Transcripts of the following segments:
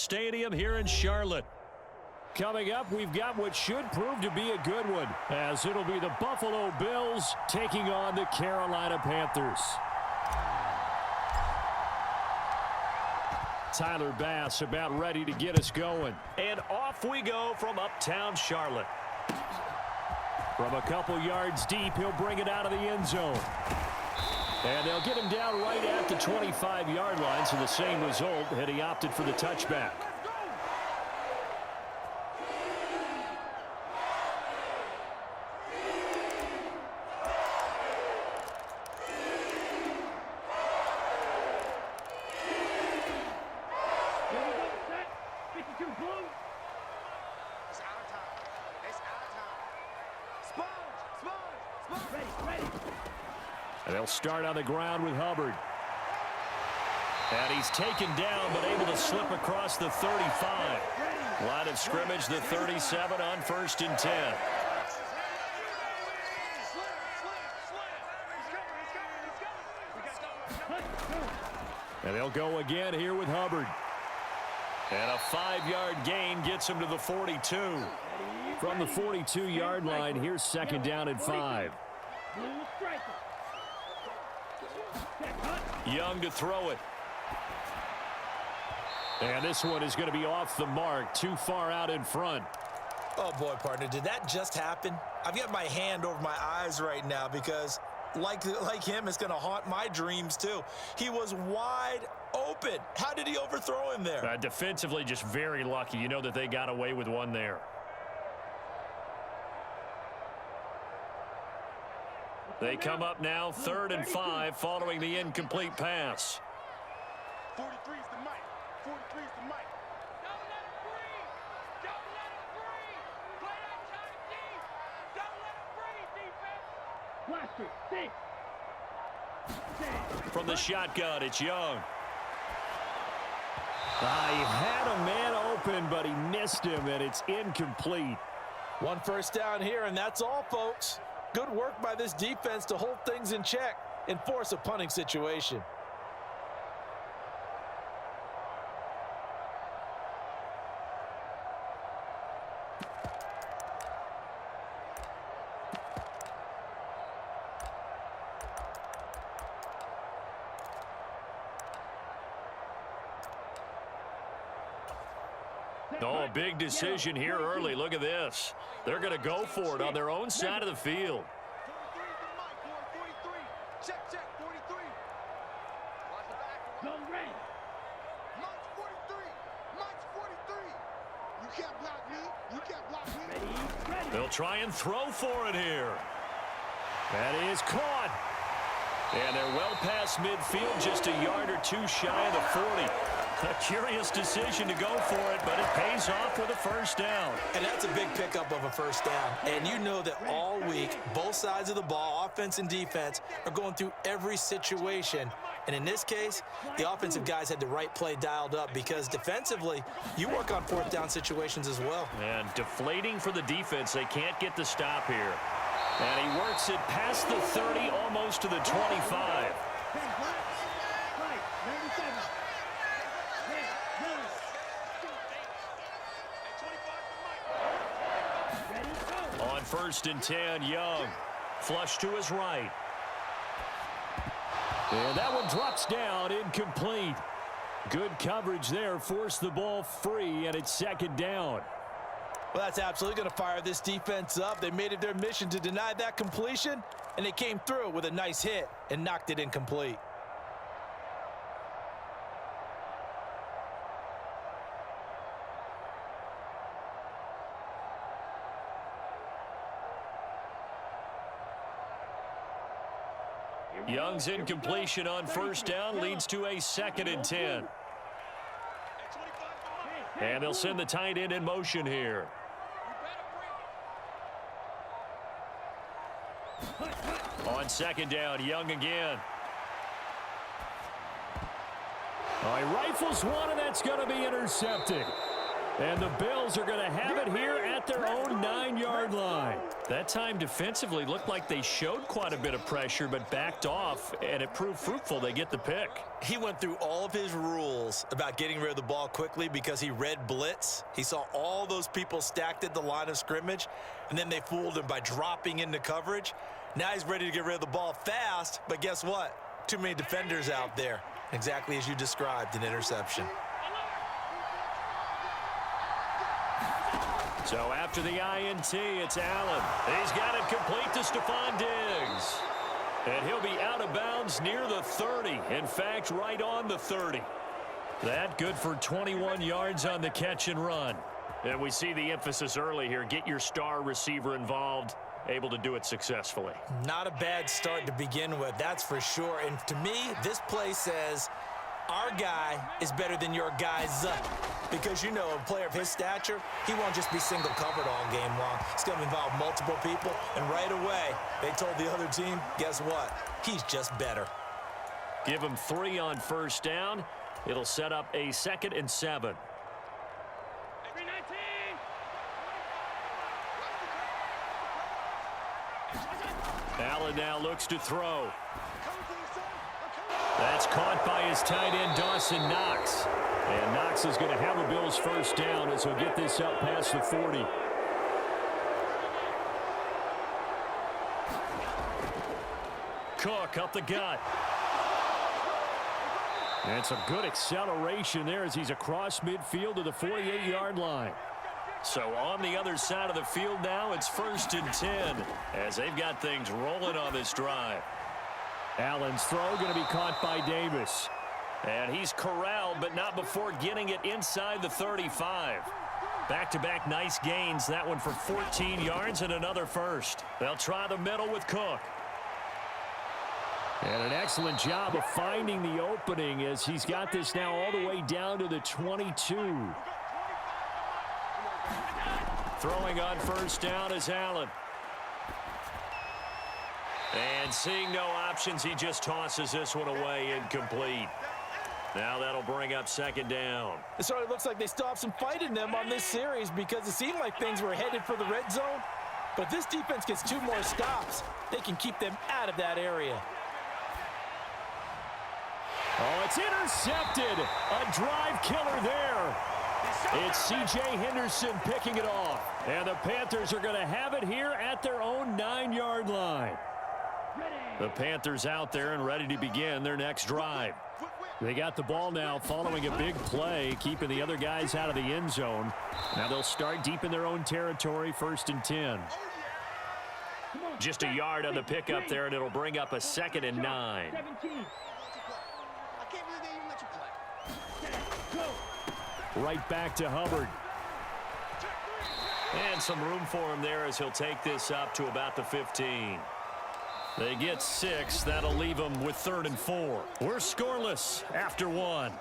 Stadium here in Charlotte. Coming up, we've got what should prove to be a good one, as it'll be the Buffalo Bills taking on the Carolina Panthers. Tyler Bass about ready to get us going. And off we go from uptown Charlotte. From a couple yards deep, he'll bring it out of the end zone. And they'll get him down right at the 25-yard line, so the same result, and he opted for the touchback. And they'll start on the ground with Hubbard. And he's taken down, but able to slip across the 35. Line of scrimmage, the 37 on 1st and 10. And they'll go again here with Hubbard. And a 5-yard gain gets him to the 42. From the 42-yard line, here's 2nd down and 5. Young to throw it. And this one is going to be off the mark, too far out in front. Oh, boy, partner, did that just happen? I've got my hand over my eyes right now because, like him, it's going to haunt my dreams, too. He was wide open. How did he overthrow him there? Defensively, just very lucky. You know that they got away with one there. They come up now, 3rd and 5, following the incomplete pass. 43 is the mic. 43 is the mic. Don't let him breathe. Don't let him breathe. Play that time deep. Don't let him breathe, defense. Blaster, 6. From the shotgun, it's Young. He had a man open, but he missed him, and it's incomplete. 1 first down here, and that's all, folks. Good work by this defense to hold things in check and force a punting situation. Oh, a big decision here early. Look at this. They're going to go for it on their own side of the field. 43 is the mic, boy. 43. Check, 43. Watch the back. Go ready. Mike's 43. Mike's 43. You can't block me. You can't block me. Ready. They'll try and throw for it here. That is caught. And they're well past midfield, just a yard or two shy of the 40. A curious decision to go for it, but it pays off with a first down. And that's a big pickup of a first down. And you know that all week, both sides of the ball, offense and defense, are going through every situation. And in this case, the offensive guys had the right play dialed up because defensively, you work on 4th down situations as well. And deflating for the defense. They can't get the stop here. And he works it past the 30, almost to the 25. On 1st and 10, Young. Flush to his right. And that one drops down, incomplete. Good coverage there, forced the ball free, and it's 2nd down. Well, that's absolutely going to fire this defense up. They made it their mission to deny that completion, and they came through with a nice hit and knocked it incomplete. Young's incompletion on 1st down leads to a 2nd and 10. And they'll send the tight end in motion here. On 2nd down, Young again. He rifles one, and that's going to be intercepted. And the Bills are going to have it here at their own 9-yard line. That time defensively looked like they showed quite a bit of pressure but backed off, and it proved fruitful. They get the pick. He went through all of his rules about getting rid of the ball quickly because he read blitz. He saw all those people stacked at the line of scrimmage, and then they fooled him by dropping into coverage. Now he's ready to get rid of the ball fast, but guess what? Too many defenders out there. Exactly as you described, an interception. So after the INT, it's Allen. He's got it complete to Stephon Diggs. And he'll be out of bounds near the 30. In fact, right on the 30. That good for 21 yards on the catch and run. And we see the emphasis early here. Get your star receiver involved. Able to do it successfully. Not a bad start to begin with, that's for sure. And to me, this play says our guy is better than your guy's because, you know, a player of his stature, he won't just be single covered all game long. It's going to involve multiple people, and right away, they told the other team, guess what? He's just better. Give him 3 on first down. It'll set up a 2nd and 7. Allen now looks to throw. That's caught by his tight end, Dawson Knox. And Knox is going to have a Bills first down as he'll get this up past the 40. Cook up the gut. And some good acceleration there as he's across midfield to the 48-yard line. So on the other side of the field now, it's 1st and 10 as they've got things rolling on this drive. Allen's throw going to be caught by Davis. And he's corralled, but not before getting it inside the 35. Back-to-back nice gains. That one for 14 yards and another first. They'll try the middle with Cook. And an excellent job of finding the opening as he's got this now all the way down to the 22. Throwing on first down is Allen. And seeing no options, he just tosses this one away, incomplete. Now that'll bring up 2nd down. It certainly looks like they still have some fight in them on this series because it seemed like things were headed for the red zone. But if this defense gets 2 more stops, they can keep them out of that area. Oh, it's intercepted. A drive killer there. It's C.J. Henderson picking it off. And the Panthers are going to have it here at their own 9-yard line. The Panthers out there and ready to begin their next drive. They got the ball now following a big play, keeping the other guys out of the end zone. Now they'll start deep in their own territory, 1st and 10. Just a yard on the pickup there, and it'll bring up a 2nd and 9. Right back to Hubbard. And some room for him there as he'll take this up to about the 15. They get 6. That'll leave them with 3rd and 4. We're scoreless after 1.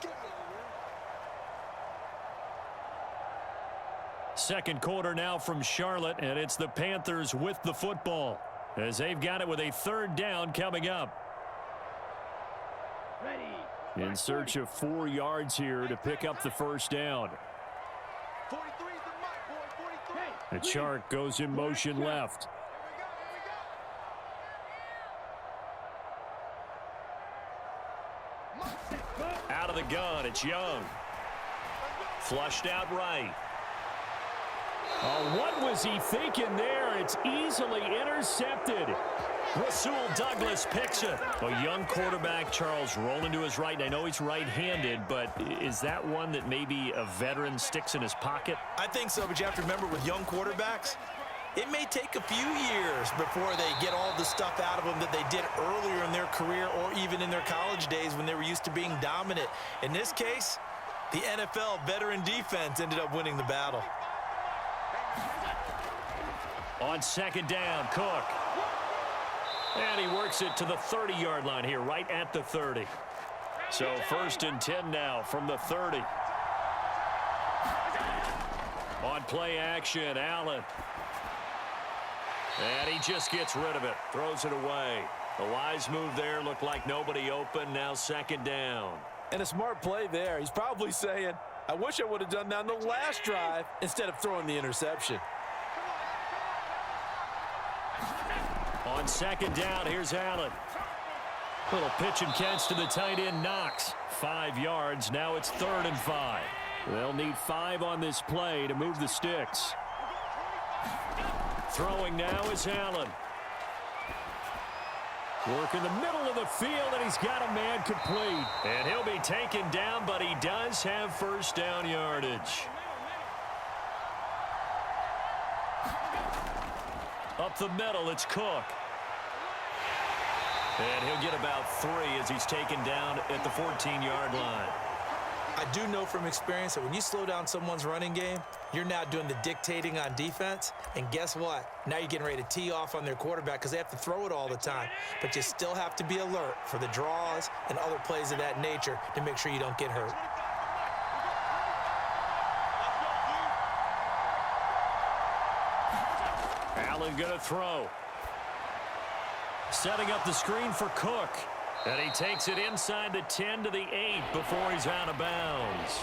Second quarter now from Charlotte, and it's the Panthers with the football as they've got it with a 3rd down coming up. In search of 4 yards here to pick up the first down. The Chark goes in motion left. Out of the gun, it's Young. Flushed out right. Oh, what was he thinking there? It's easily intercepted. Rasul Douglas picks it. A young quarterback, Charles, rolling to his right. I know he's right-handed, but is that one that maybe a veteran sticks in his pocket? I think so, but you have to remember with young quarterbacks, it may take a few years before they get all the stuff out of them that they did earlier in their career or even in their college days when they were used to being dominant. In this case, the NFL veteran defense ended up winning the battle. On 2nd down, Cook. And he works it to the 30-yard line here, right at the 30. So 1st and 10 now from the 30. On play action, Allen. And he just gets rid of it, throws it away. The wise move there, looked like nobody open, now 2nd down. And a smart play there. He's probably saying, I wish I would have done that on the last drive instead of throwing the interception. On second down, here's Allen. Little pitch and catch to the tight end, Knox. 5 yards. Now it's 3rd and 5. They'll need 5 on this play to move the sticks. Throwing now is Allen. Work in the middle of the field, and he's got a man complete. And he'll be taken down, but he does have first down yardage. Up the middle, it's Cook. And he'll get about 3 as he's taken down at the 14-yard line. I do know from experience that when you slow down someone's running game, you're now doing the dictating on defense. And guess what? Now you're getting ready to tee off on their quarterback because they have to throw it all the time. But you still have to be alert for the draws and other plays of that nature to make sure you don't get hurt. Allen going to throw. Setting up the screen for Cook. And he takes it inside the 10 to the 8 before he's out of bounds.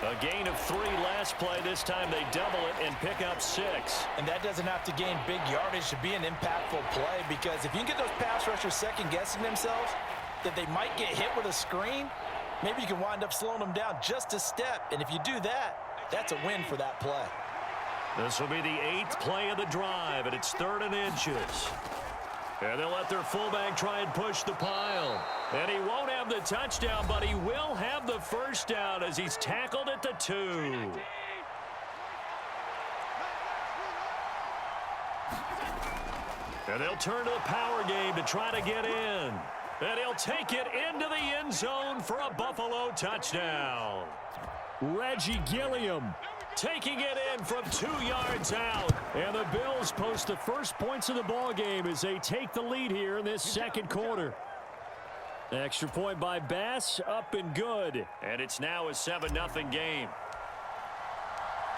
A gain of 3 last play. This time they double it and pick up 6. And that doesn't have to gain big yardage to be an impactful play, because if you can get those pass rushers second-guessing themselves that they might get hit with a screen, maybe you can wind up slowing them down just a step. And if you do that, that's a win for that play. This will be the 8th play of the drive, and it's 3rd and inches. And they'll let their fullback try and push the pile. And he won't have the touchdown, but he will have the first down as he's tackled at the 2. And they'll turn to the power game to try to get in. And he'll take it into the end zone for a Buffalo touchdown. Reggie Gilliam taking it in from 2 yards out. And the Bills post the first points of the ball game as they take the lead here in this second quarter. Extra point by Bass, up and good. And it's now a 7-0 game.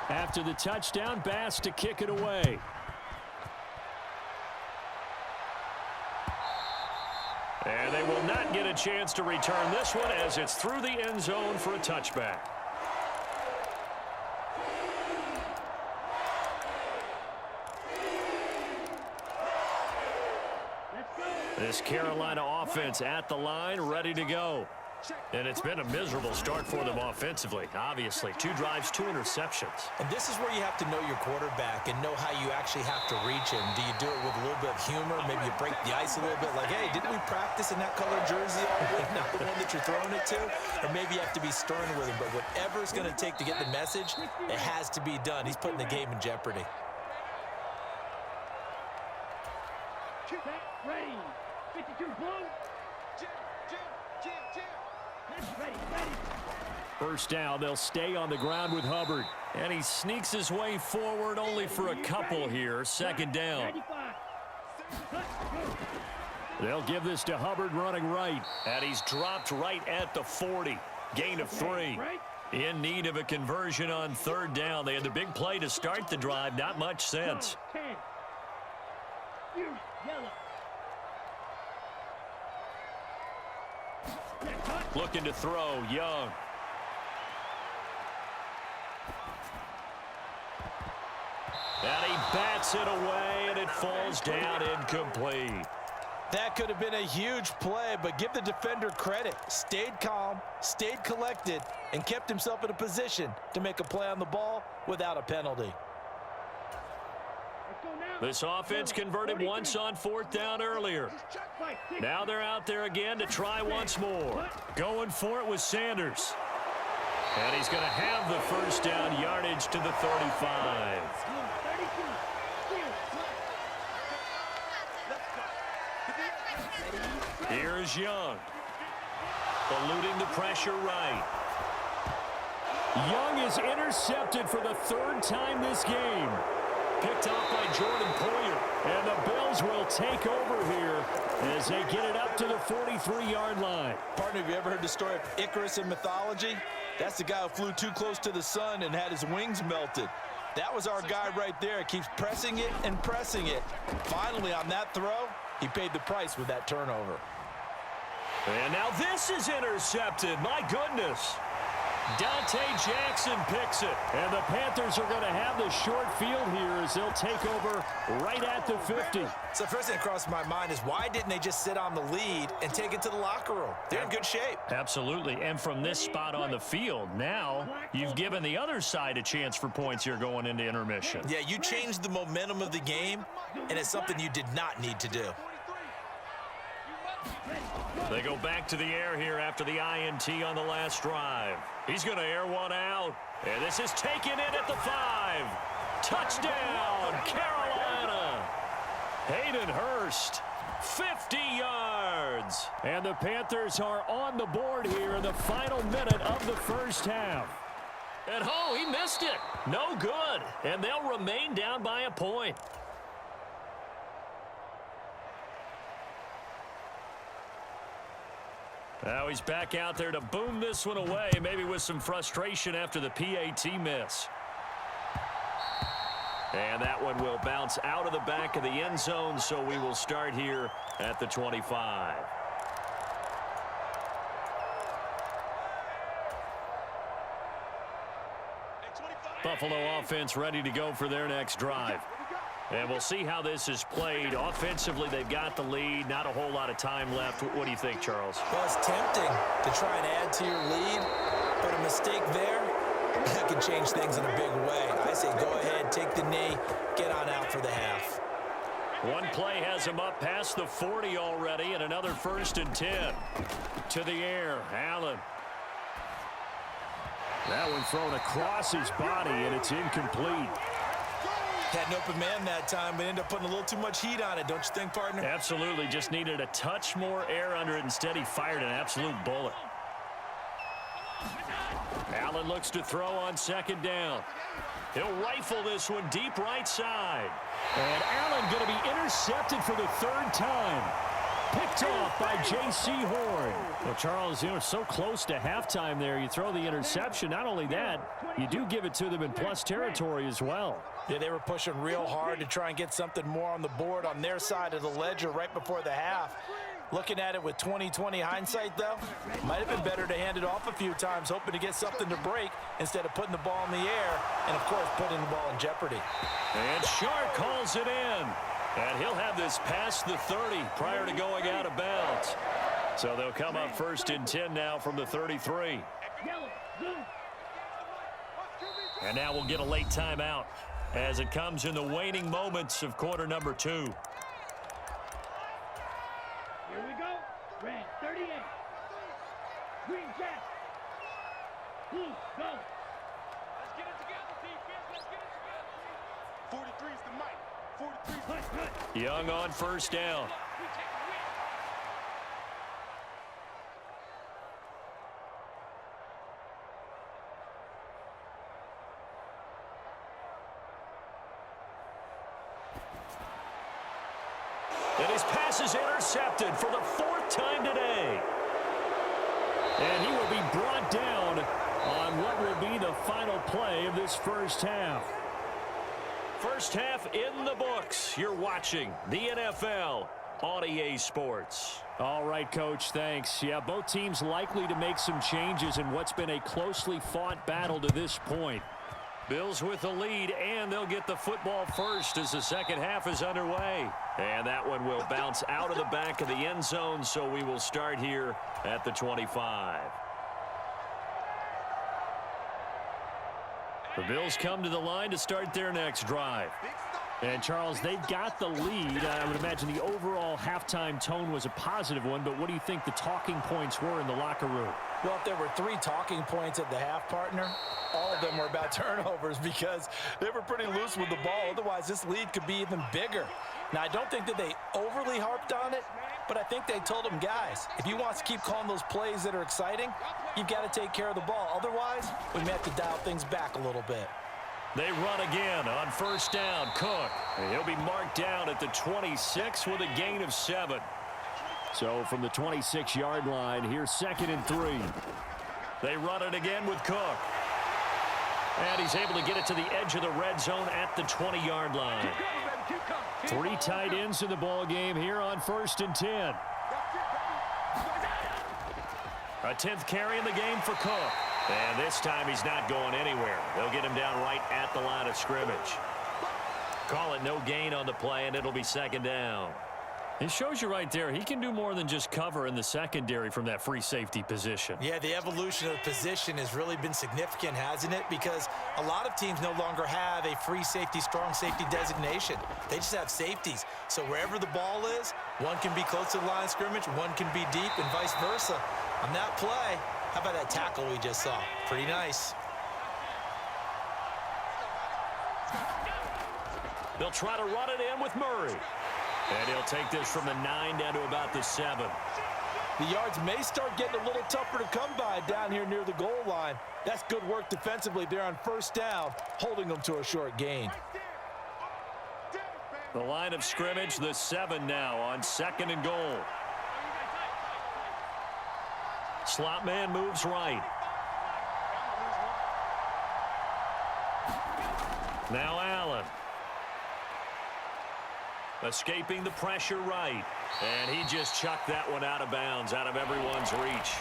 After the touchdown, Bass to kick it away. And they will not get a chance to return this one as it's through the end zone for a touchback. This Carolina offense at the line, ready to go. And it's been a miserable start for them offensively, obviously. 2 drives, 2 interceptions. And this is where you have to know your quarterback and know how you actually have to reach him. Do you do it with a little bit of humor? Maybe you break the ice a little bit, like, hey, didn't we practice in that colored jersey all week? Not the one that you're throwing it to? Or maybe you have to be stern with him. But whatever it's going to take to get the message, it has to be done. He's putting the game in jeopardy. Ready. 52 blue. First down, they'll stay on the ground with Hubbard. And he sneaks his way forward only for a couple here. Second down. They'll give this to Hubbard running right. And he's dropped right at the 40. Gain of 3. In need of a conversion on 3rd down. They had the big play to start the drive. Not much sense. Looking to throw, Young. And he bats it away, and it falls down incomplete. That could have been a huge play, but give the defender credit. Stayed calm, stayed collected, and kept himself in a position to make a play on the ball without a penalty. This offense converted once on 4th down earlier. Now they're out there again to try once more. Going for it with Sanders. And he's going to have the first down, yardage to the 35. Here's Young. Eluding the pressure right. Young is intercepted for the 3rd time this game. Picked off by Jordan Poyer. And the Bills will take over here as they get it up to the 43-yard line. Partner, have you ever heard the story of Icarus in mythology? That's the guy who flew too close to the sun and had his wings melted. That was our guy right there. Keeps pressing it and pressing it. Finally, on that throw, he paid the price with that turnover. And now this is intercepted. My goodness. Dante Jackson picks it. And the Panthers are going to have the short field here as they'll take over right at the 50. So first thing that crossed my mind is why didn't they just sit on the lead and take it to the locker room? They're in good shape. Absolutely. And from this spot on the field, now you've given the other side a chance for points here going into intermission. Yeah, you changed the momentum of the game, and it's something you did not need to do. They go back to the air here after the INT on the last drive. He's going to air one out. And this is taken in at the 5. Touchdown, Carolina. Hayden Hurst, 50 yards. And the Panthers are on the board here in the final minute of the first half. And oh, he missed it. No good. And they'll remain down by a point. Now he's back out there to boom this one away, maybe with some frustration after the PAT miss. And that one will bounce out of the back of the end zone, so we will start here at the 25. Buffalo offense ready to go for their next drive. And we'll see how this is played. Offensively, they've got the lead. Not a whole lot of time left. What do you think, Charles? Well, it's tempting to try and add to your lead, but a mistake there can change things in a big way. I say go ahead, take the knee, get on out for the half. One play has him up past the 40 already, and another 1st and 10. To the air, Allen. That one thrown across his body, and it's incomplete. Had an open man that time, but ended up putting a little too much heat on it, don't you think, partner? Absolutely. Just needed a touch more air under it. Instead, he fired an absolute bullet. Allen looks to throw on 2nd down. He'll rifle this one deep right side. And Allen going to be intercepted for the 3rd time. Picked off by J.C. Horn. Well, Charles, you know, so close to halftime there. You throw the interception. Not only that, you do give it to them in plus territory as well. Yeah, they were pushing real hard to try and get something more on the board on their side of the ledger right before the half. Looking at it with 20/20 hindsight, though, might have been better to hand it off a few times, hoping to get something to break instead of putting the ball in the air and, of course, putting the ball in jeopardy. And Shark calls it in. And he'll have this past the 30 prior to going out of bounds. So they'll come up 1st and 10 now from the 33. And now we'll get a late timeout as it comes in the waning moments of quarter number 2. Here we go. Red 38. Green Jack. Blue, go. Let's get it together, defense. Let's get it together. 43 is the mic. 43 is the mic. Young on 1st down. And his pass is intercepted for the 4th time today. And he will be brought down on what will be the final play of this first half. First half in the books. You're watching the NFL on EA Sports. All right, Coach, thanks. Yeah, both teams likely to make some changes in what's been a closely fought battle to this point. Bills with the lead, and they'll get the football first as the second half is underway. And that one will bounce out of the back of the end zone, so we will start here at the 25. The Bills come to the line to start their next drive. And, Charles, they've got the lead. I would imagine the overall halftime tone was a positive one, but what do you think the talking points were in the locker room? Well, if there were 3 talking points at the half, partner, all of them were about turnovers because they were pretty loose with the ball. Otherwise, this lead could be even bigger. Now, I don't think that they overly harped on it, but I think they told them, guys, if you want to keep calling those plays that are exciting, you've got to take care of the ball. Otherwise, we may have to dial things back a little bit. They run again on 1st down. Cook. And he'll be marked down at the 26 with a gain of 7. So from the 26-yard line, here's 2nd and 3. They run it again with Cook. And he's able to get it to the edge of the red zone at the 20-yard line. 3 tight ends in the ball game here on 1st and 10. A 10th carry in the game for Cook. And this time he's not going anywhere. They'll get him down right at the line of scrimmage. Call it no gain on the play, and it'll be second down. It shows you right there, he can do more than just cover in the secondary from that free safety position. Yeah, the evolution of the position has really been significant, hasn't it? Because a lot of teams no longer have a free safety, strong safety designation. They just have safeties. So wherever the ball is, one can be close to the line of scrimmage, one can be deep, and vice versa. On that play, how about that tackle we just saw? Pretty nice. They'll try to run it in with Murray. And he'll take this from the 9 down to about the 7. The yards may start getting a little tougher to come by down here near the goal line. That's good work defensively there on first down, holding them to a short gain. The line of scrimmage, the 7 now on 2nd and goal. Slot man moves right. Now Allen. Escaping the pressure right. And he just chucked that one out of bounds, out of everyone's reach.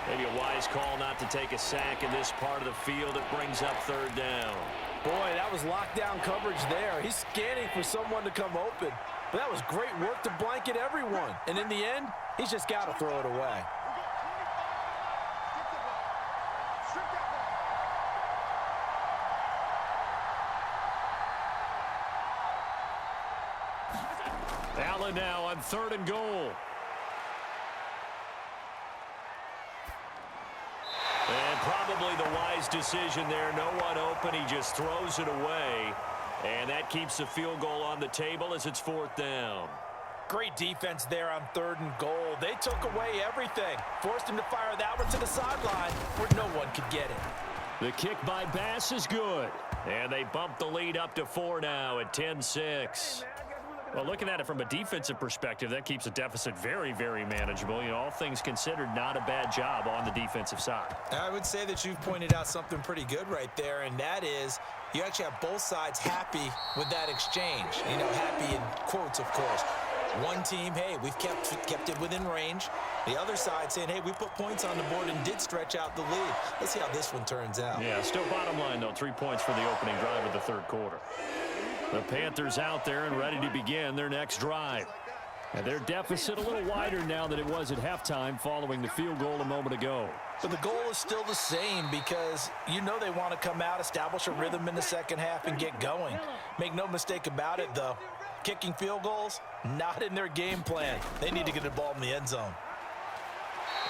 Maybe a wise call not to take a sack in this part of the field. It brings up 3rd down. Boy, that was lockdown coverage there. He's scanning for someone to come open. But that was great work to blanket everyone. And in the end, he's just got to throw it away. Allen now on 3rd and goal. And probably the wise decision there. No one open. He just throws it away. And that keeps the field goal on the table as it's 4th down. Great defense there on 3rd and goal. They took away everything. Forced him to fire that one to the sideline where no one could get it. The kick by Bass is good. And they bump the lead up to 4 now at 10-6. Well, looking at it from a defensive perspective, that keeps the deficit very, very manageable. You know, all things considered, not a bad job on the defensive side. I would say that you've pointed out something pretty good right there, and that is you actually have both sides happy with that exchange. You know, happy in quotes, of course. One team, hey, we've kept it within range. The other side saying, hey, we put points on the board and did stretch out the lead. Let's see how this one turns out. Yeah, still bottom line, though, 3 points for the opening drive of the 3rd quarter. The Panthers out there and ready to begin their next drive. And their deficit a little wider now than it was at halftime following the field goal a moment ago. But the goal is still the same because you know they want to come out, establish a rhythm in the second half, and get going. Make no mistake about it, though. Kicking field goals, not in their game plan. They need to get the ball in the end zone.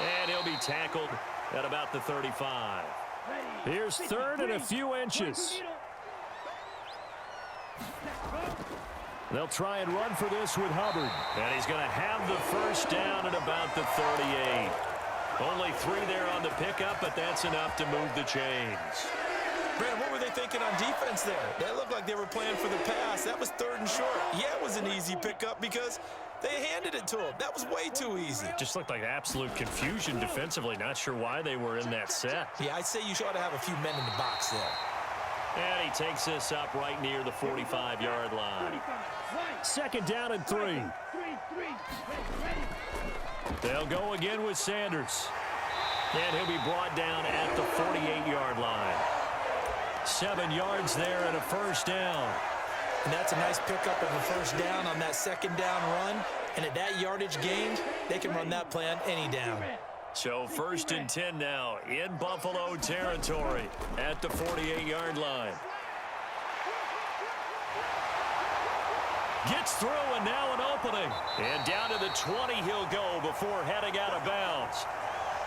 And he'll be tackled at about the 35. Here's 3rd and a few inches. They'll try and run for this with Hubbard. And he's going to have the 1st down at about the 38. Only 3 there on the pickup, but that's enough to move the chains. Brandon, what were they thinking on defense there? That looked like they were playing for the pass. That was 3rd and short. Yeah, it was an easy pickup because they handed it to him. That was way too easy. Just looked like absolute confusion defensively. Not sure why they were in that set. Yeah, I'd say you ought to have a few men in the box there. And he takes this up right near the 45-yard line. 2nd down and 3. They'll go again with Sanders. And he'll be brought down at the 48-yard line. 7 yards there and a 1st down. And that's a nice pickup of a 1st down on that 2nd down run. And at that yardage gained, they can run that play on any down. So 1st and 10 now in Buffalo territory at the 48-yard line. Gets through and now an opening. And down to the 20 he'll go before heading out of bounds.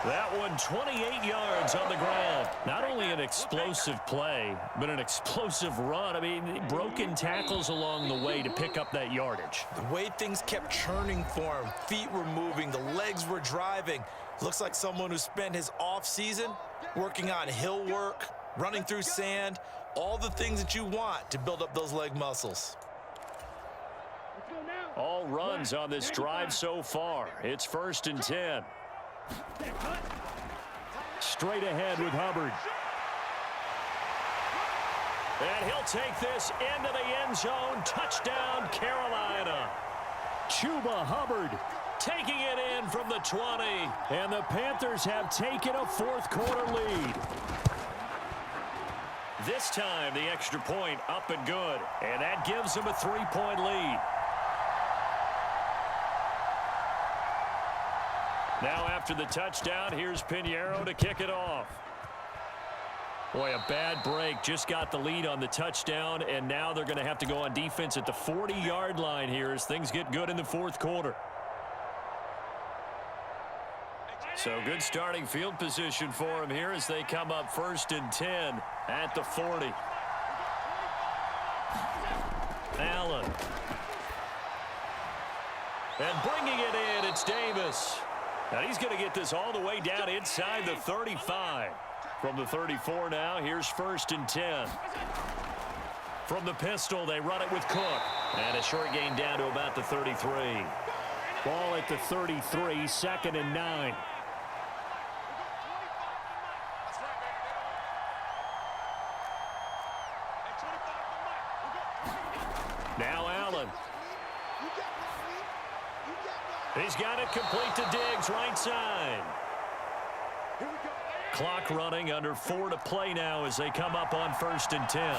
That one 28 yards on the ground. Not only an explosive play, but an explosive run. I mean, broken tackles along the way to pick up that yardage. The way things kept churning for him, feet were moving, the legs were driving. Looks like someone who spent his off-season working on hill work, running through sand, all the things that you want to build up those leg muscles. All runs on this drive so far. It's 1st and 10. Straight ahead with Hubbard. And he'll take this into the end zone. Touchdown, Carolina. Chuba Hubbard Taking it in from the 20. And the Panthers have taken a fourth-quarter lead. This time, the extra point up and good. And that gives them a 3-point lead. Now after the touchdown, here's Pinheiro to kick it off. Boy, a bad break. Just got the lead on the touchdown, and now they're going to have to go on defense at the 40-yard line here as things get good in the fourth quarter. So good starting field position for them here as they come up 1st and 10 at the 40. Allen. And bringing it in, it's Davis. And he's going to get this all the way down inside the 35. From the 34 now, here's 1st and 10. From the pistol, they run it with Cook. And a short gain down to about the 33. Ball at the 33, 2nd and 9. Now Allen. He's got it complete to Diggs, right side. Clock running, under 4 to play now as they come up on 1st and 10.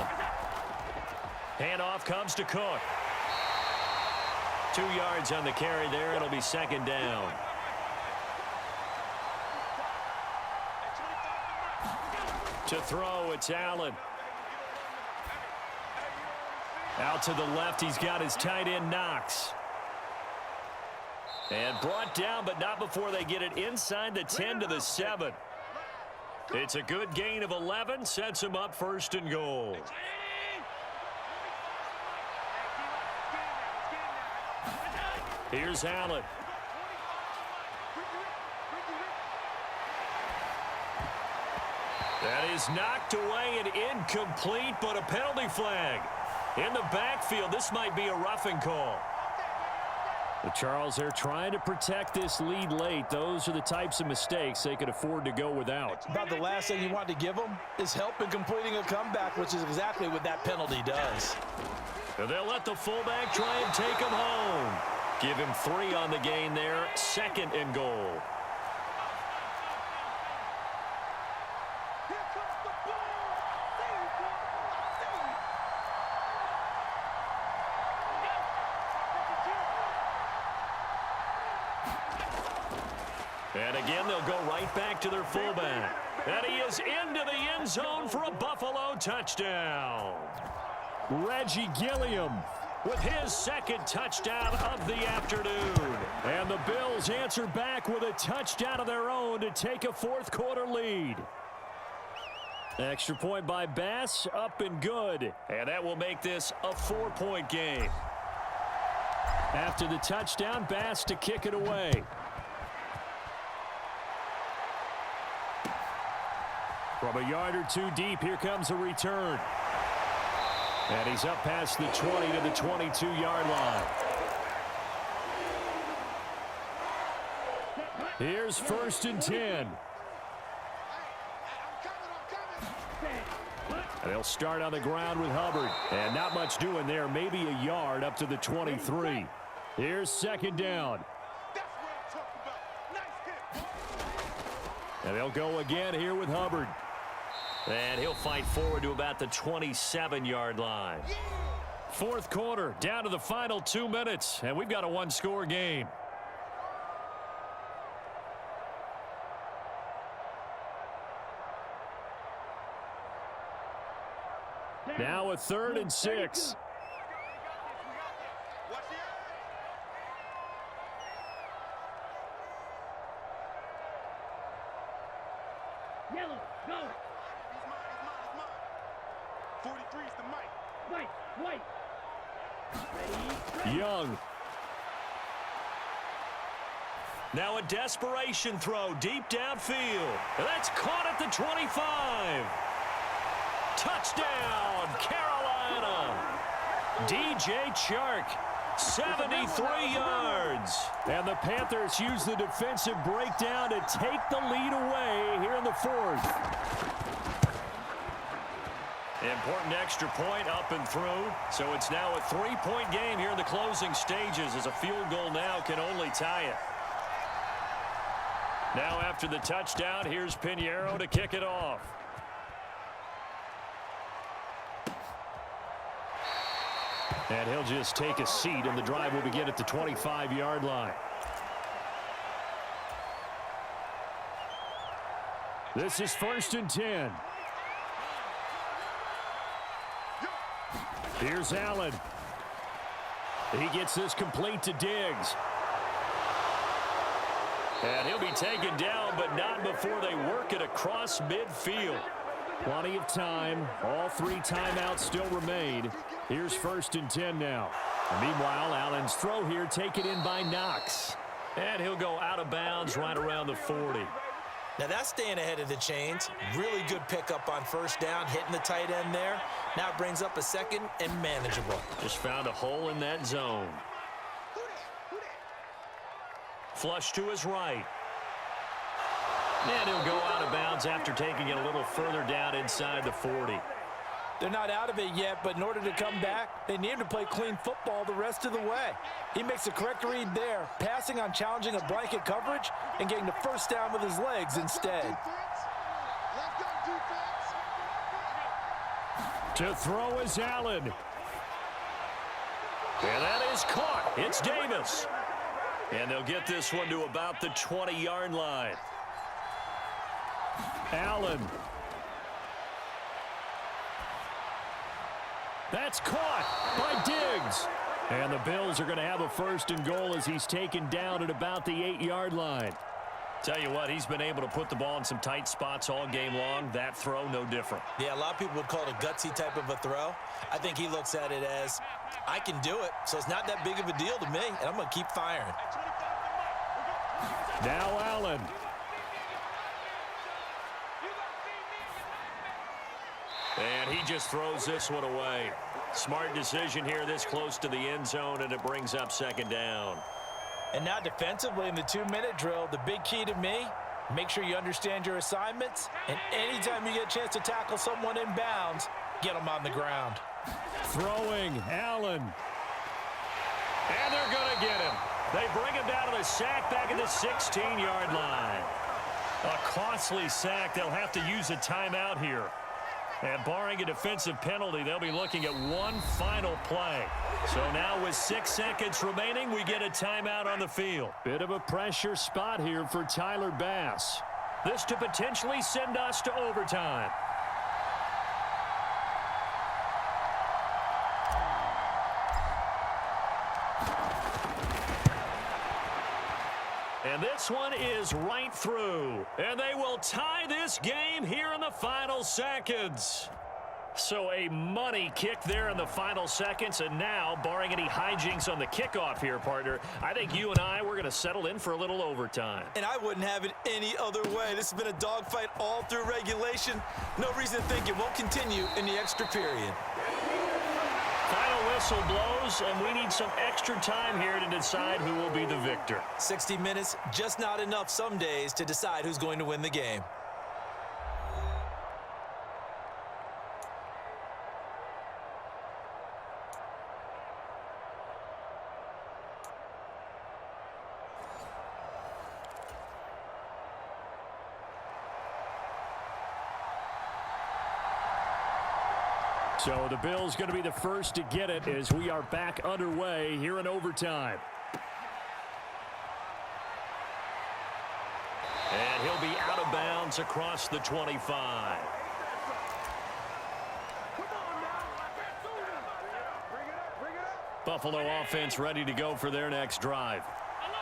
Handoff comes to Cook. 2 yards on the carry there. It'll be 2nd down. To throw, it's Allen. Out to the left, he's got his tight end, Knox. And brought down, but not before they get it inside the 10 to the 7. It's a good gain of 11, sets him up 1st and goal. Here's Allen. That is knocked away and incomplete, but a penalty flag. In the backfield, this might be a roughing call. The Charles, they're trying to protect this lead late. Those are the types of mistakes they could afford to go without. About the last thing you want to give them is help in completing a comeback, which is exactly what that penalty does. And they'll let the fullback try and take him home. Give him 3 on the gain there, 2nd and goal. And again, they'll go right back to their fullback. And he is into the end zone for a Buffalo touchdown. Reggie Gilliam with his 2nd touchdown of the afternoon. And the Bills answer back with a touchdown of their own to take a fourth-quarter lead. Extra point by Bass, up and good. And that will make this a 4-point game. After the touchdown, Bass to kick it away. From a yard or 2 deep, here comes a return. And he's up past the 20 to the 22-yard line. Here's 1st and 10. And they'll start on the ground with Hubbard. And not much doing there, maybe a yard up to the 23. Here's 2nd down. And they'll go again here with Hubbard. And he'll fight forward to about the 27-yard line. Fourth quarter, down to the final 2 minutes, and we've got a 1-score game. Now a 3rd and 6. Yellow, go. 43 is the mic. White. Ready. Young. Now a desperation throw deep downfield. That's caught at the 25. Touchdown, Carolina. DJ Chark, 73 yards. And the Panthers use the defensive breakdown to take the lead away here in the 4th. Important extra point up and through. So it's now a 3-point game here in the closing stages, as a field goal now can only tie it. Now after the touchdown, here's Pinheiro to kick it off. And he'll just take a seat, and the drive will begin at the 25-yard line. This is 1st and 10. Here's Allen. He gets this complete to Diggs. And he'll be taken down, but not before they work it across midfield. Plenty of time. All 3 timeouts still remain. Here's 1st and 10 now. And meanwhile, Allen's throw here taken in by Knox. And he'll go out of bounds right around the 40. Now that's staying ahead of the chains. Really good pickup on 1st down, hitting the tight end there. Now it brings up a 2nd and manageable. Just found a hole in that zone. Flush to his right. And he'll go out of bounds after taking it a little further down inside the 40. They're not out of it yet, but in order to come back, they need him to play clean football the rest of the way. He makes the correct read there, passing on challenging a blanket coverage and getting the 1st down with his legs instead. To throw is Allen. And that is caught. It's Davis. And they'll get this one to about the 20-yard line. Allen. That's caught by Diggs. And the Bills are going to have a 1st and goal as he's taken down at about the 8-yard line. Tell you what, he's been able to put the ball in some tight spots all game long. That throw, no different. Yeah, a lot of people would call it a gutsy type of a throw. I think he looks at it as, I can do it, so it's not that big of a deal to me, and I'm going to keep firing. Now Allen. And he just throws this one away. Smart decision here this close to the end zone, and it brings up 2nd down. And now defensively in the 2-minute drill, the big key to me, make sure you understand your assignments, and anytime you get a chance to tackle someone in bounds, get them on the ground. Throwing, Allen. And they're going to get him. They bring him down to the sack back at the 16-yard line. A costly sack. They'll have to use a timeout here. And barring a defensive penalty, they'll be looking at one final play. So now with 6 seconds remaining, we get a timeout on the field. Bit of a pressure spot here for Tyler Bass. This to potentially send us to overtime. And this one is right through. And they will tie this game here in the final seconds. So a money kick there in the final seconds. And now, barring any hijinks on the kickoff here, partner, I think you and I, we're going to settle in for a little overtime. And I wouldn't have it any other way. This has been a dogfight all through regulation. No reason to think it won't continue in the extra period. Final whistle blows, and we need some extra time here to decide who will be the victor. 60 minutes, just not enough some days to decide who's going to win the game. So the Bills going to be the first to get it as we are back underway here in overtime. And he'll be out of bounds across the 25. Buffalo offense ready to go for their next drive.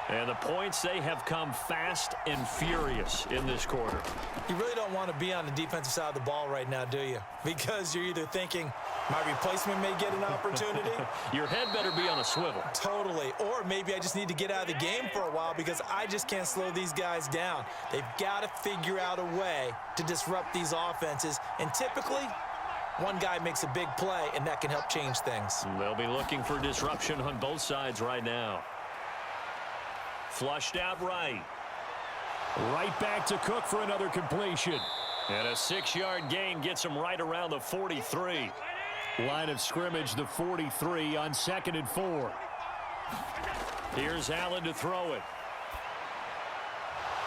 And the points, they have come fast and furious in this quarter. You really don't want to be on the defensive side of the ball right now, do you? Because you're either thinking, my replacement may get an opportunity. Your head better be on a swivel. Totally. Or maybe I just need to get out of the game for a while because I just can't slow these guys down. They've got to figure out a way to disrupt these offenses. And typically, one guy makes a big play, and that can help change things. They'll be looking for disruption on both sides right now. Flushed out right. Right back to Cook for another completion. And a 6-yard gain gets him right around the 43. Line of scrimmage, the 43 on 2nd and 4. Here's Allen to throw it.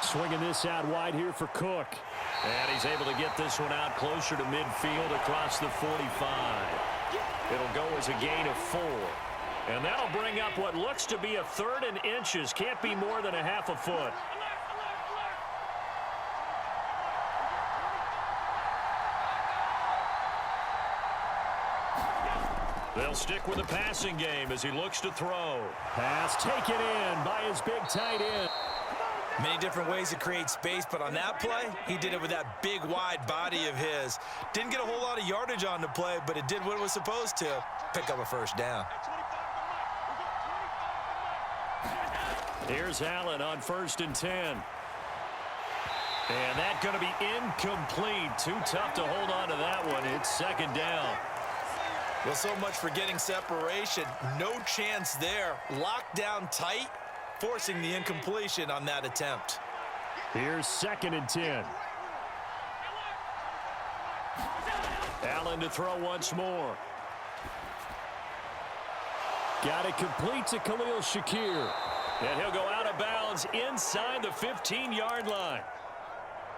Swinging this out wide here for Cook. And he's able to get this one out closer to midfield across the 45. It'll go as a gain of 4. And that'll bring up what looks to be a 3rd and inches. Can't be more than a half a foot. They'll stick with the passing game as he looks to throw. Pass taken in by his big tight end. Many different ways to create space, but on that play, he did it with that big, wide body of his. Didn't get a whole lot of yardage on the play, but it did what it was supposed to. Pick up a 1st down. Here's Allen on 1st and 10. And that's going to be incomplete. Too tough to hold on to that one. It's 2nd down. Well, so much for getting separation. No chance there. Locked down tight, forcing the incompletion on that attempt. Here's 2nd and 10. Allen to throw once more. Got it complete to Khalil Shakir. And he'll go out of bounds inside the 15-yard line.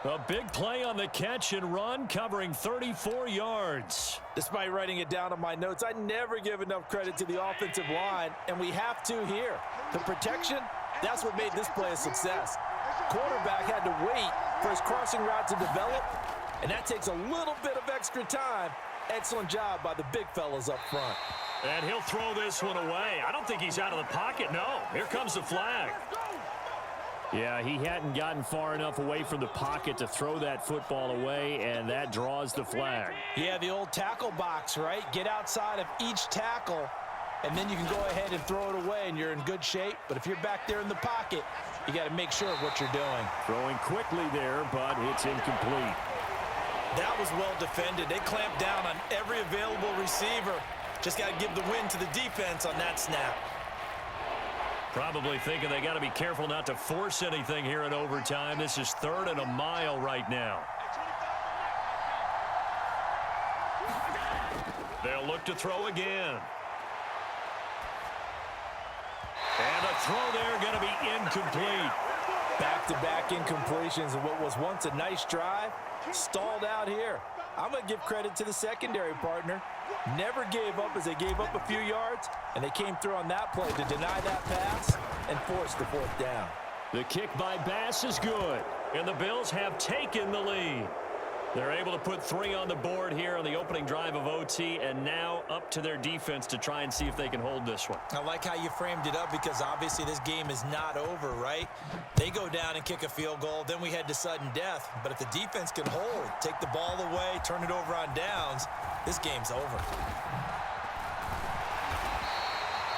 A big play on the catch and run, covering 34 yards. Despite writing it down on my notes, I never give enough credit to the offensive line, and we have to here. The protection, that's what made this play a success. Quarterback had to wait for his crossing route to develop, and that takes a little bit of extra time. Excellent job by the big fellas up front. And he'll throw this one away. I don't think he's out of the pocket. No, here comes the flag. Yeah, he hadn't gotten far enough away from the pocket to throw that football away, and that draws the flag. Yeah, the old tackle box, right? Get outside of each tackle, and then you can go ahead and throw it away, and you're in good shape. But if you're back there in the pocket, you got to make sure of what you're doing. Throwing quickly there, but it's incomplete. That was well defended. They clamped down on every available receiver. Just got to give the win to the defense on that snap. Probably thinking they got to be careful not to force anything here in overtime. This is 3rd and a mile right now. They'll look to throw again. And a throw there going to be incomplete. Back-to-back incompletions of what was once a nice drive. Stalled out here. I'm going to give credit to the secondary partner. Never gave up as they gave up a few yards, and they came through on that play to deny that pass and force the 4th down. The kick by Bass is good, and the Bills have taken the lead. They're able to put 3 on the board here on the opening drive of OT, and now up to their defense to try and see if they can hold this one. I like how you framed it up because obviously this game is not over, right? They go down and kick a field goal, then we head to sudden death. But if the defense can hold, take the ball away, turn it over on downs, this game's over.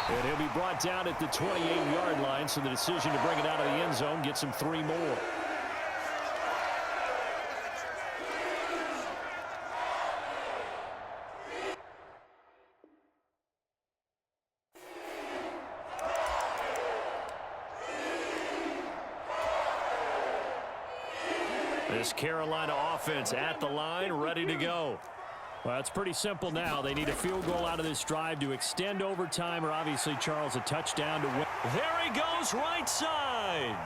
And he'll be brought down at the 28-yard line, so the decision to bring it out of the end zone gets him 3 more. This Carolina offense at the line, ready to go. Well, it's pretty simple now. They need a field goal out of this drive to extend overtime, or obviously, Charles, a touchdown to win. There he goes, right side.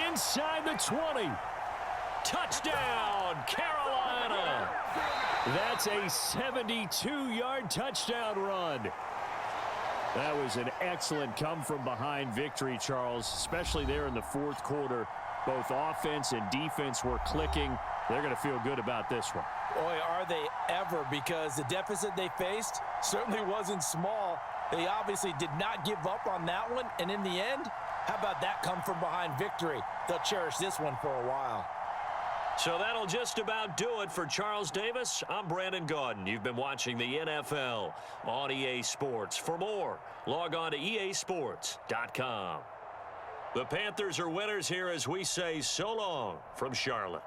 Inside the 20. Touchdown, Carolina. That's a 72-yard touchdown run. That was an excellent come-from-behind victory, Charles, especially there in the 4th quarter. Both offense and defense were clicking. They're going to feel good about this one. Boy, are they ever, because the deficit they faced certainly wasn't small. They obviously did not give up on that one, and in the end, how about that come-from-behind victory? They'll cherish this one for a while. So that'll just about do it for Charles Davis. I'm Brandon Gaudin. You've been watching the NFL on EA Sports. For more, log on to easports.com. The Panthers are winners here as we say so long from Charlotte.